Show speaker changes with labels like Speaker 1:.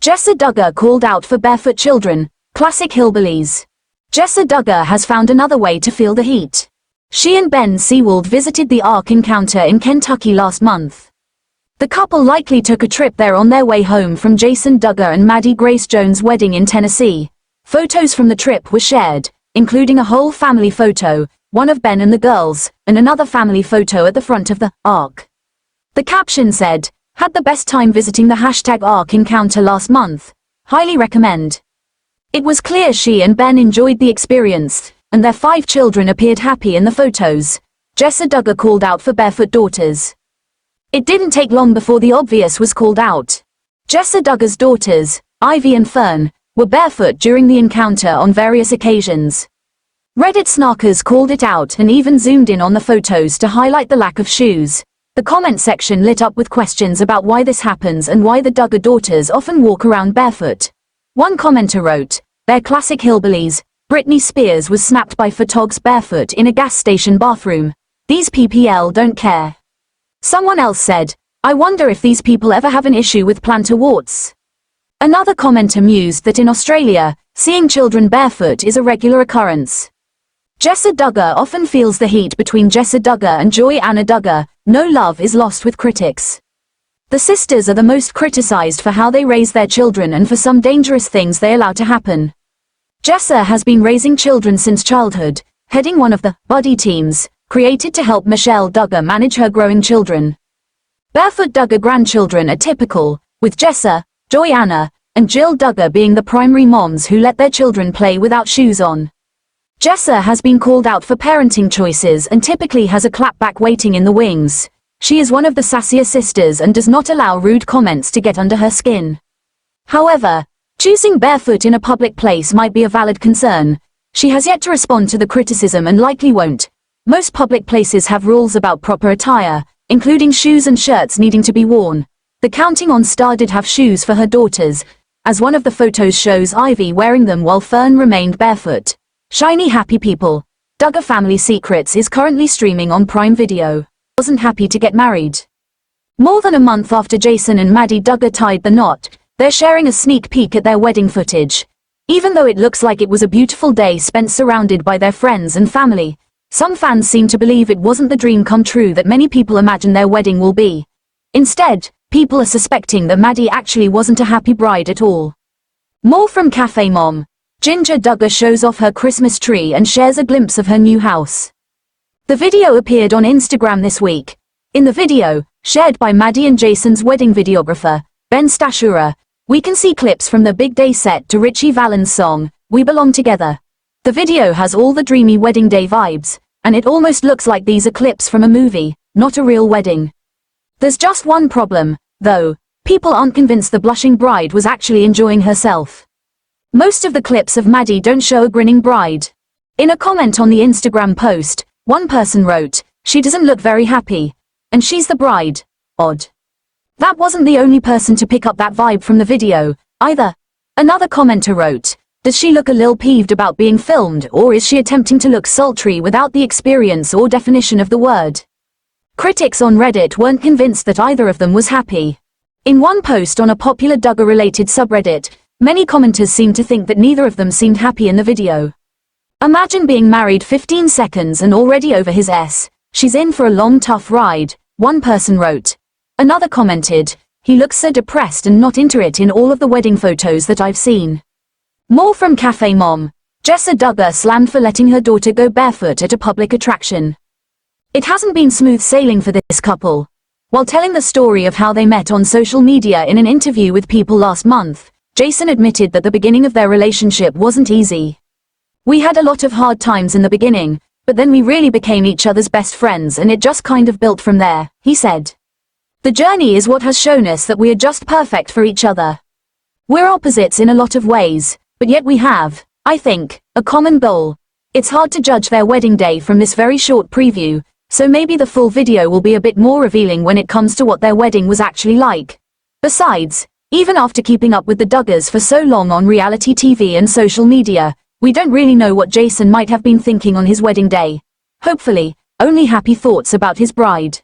Speaker 1: Jessa Duggar called out for barefoot children, classic hillbillies. Jessa Duggar has found another way to feel the heat. She and Ben Seawald visited the Ark Encounter in Kentucky last month. The couple likely took a trip there on their way home from Jason Duggar and Maddie Grace Jones' wedding in Tennessee. Photos from the trip were shared, including a whole family photo, one of Ben and the girls, and another family photo at the front of the Ark. The caption said, "Had the best time visiting the #Ark Encounter last month. Highly recommend." It was clear she and Ben enjoyed the experience, and their 5 children appeared happy in the photos. Jessa Duggar called out for barefoot daughters. It didn't take long before the obvious was called out. Jessa Duggar's daughters, Ivy and Fern, were barefoot during the encounter on various occasions. Reddit snarkers called it out and even zoomed in on the photos to highlight the lack of shoes. The comment section lit up with questions about why this happens and why the Duggar daughters often walk around barefoot. One commenter wrote, "They're classic hillbillies. Britney Spears was snapped by photogs barefoot in a gas station bathroom. These PPL don't care." Someone else said, "I wonder if these people ever have an issue with plantar warts." Another commenter mused that in Australia, seeing children barefoot is a regular occurrence. Jessa Duggar often feels the heat between Jessa Duggar and Joy Anna Duggar. No love is lost with critics. The sisters are the most criticized for how they raise their children and for some dangerous things they allow to happen. Jessa has been raising children since childhood, heading one of the buddy teams created to help Michelle Duggar manage her growing children. Barefoot Duggar grandchildren are typical, with Jessa, Joy Anna, and Jill Duggar being the primary moms who let their children play without shoes on. Jessa has been called out for parenting choices and typically has a clapback waiting in the wings. She is one of the sassier sisters and does not allow rude comments to get under her skin. However, choosing barefoot in a public place might be a valid concern. She has yet to respond to the criticism and likely won't. Most public places have rules about proper attire, including shoes and shirts needing to be worn. The Counting On star did have shoes for her daughters, as one of the photos shows Ivy wearing them while Fern remained barefoot. Shiny happy people. Duggar Family Secrets is currently streaming on Prime Video. Wasn't happy to get married. More than a month after Jason and Maddie Duggar tied the knot, they're sharing a sneak peek at their wedding footage. Even though it looks like it was a beautiful day spent surrounded by their friends and family, some fans seem to believe it wasn't the dream come true that many people imagine their wedding will be. Instead, people are suspecting that Maddie actually wasn't a happy bride at all. More from Cafe Mom. Ginger Duggar shows off her Christmas tree and shares a glimpse of her new house. The video appeared on Instagram this week. In the video, shared by Maddie and Jason's wedding videographer, Ben Stashura, we can see clips from the big day set to Richie Valens' song, We Belong Together. The video has all the dreamy wedding day vibes, and it almost looks like these are clips from a movie, not a real wedding. There's just one problem, though. People aren't convinced the blushing bride was actually enjoying herself. Most of the clips of Maddie don't show a grinning bride. In a comment on the Instagram post, one person wrote, "She doesn't look very happy. And she's the bride. Odd." That wasn't the only person to pick up that vibe from the video, either. Another commenter wrote, "Does she look a lil peeved about being filmed, or is she attempting to look sultry without the experience or definition of the word?" Critics on Reddit weren't convinced that either of them was happy. In one post on a popular Duggar-related subreddit, many commenters seemed to think that neither of them seemed happy in the video. "Imagine being married 15 seconds and already over his S. She's in for a long tough ride," one person wrote. Another commented, "He looks so depressed and not into it in all of the wedding photos that I've seen." More from Cafe Mom. Jessa Duggar slammed for letting her daughter go barefoot at a public attraction. It hasn't been smooth sailing for this couple. While telling the story of how they met on social media in an interview with People last month, Jason admitted that the beginning of their relationship wasn't easy. "We had a lot of hard times in the beginning, but then we really became each other's best friends and it just kind of built from there," he said. "The journey is what has shown us that we are just perfect for each other. We're opposites in a lot of ways, but yet we have, I think, a common goal." It's hard to judge their wedding day from this very short preview, so maybe the full video will be a bit more revealing when it comes to what their wedding was actually like. Besides, even after keeping up with the Duggars for so long on reality TV and social media, we don't really know what Jason might have been thinking on his wedding day. Hopefully, only happy thoughts about his bride.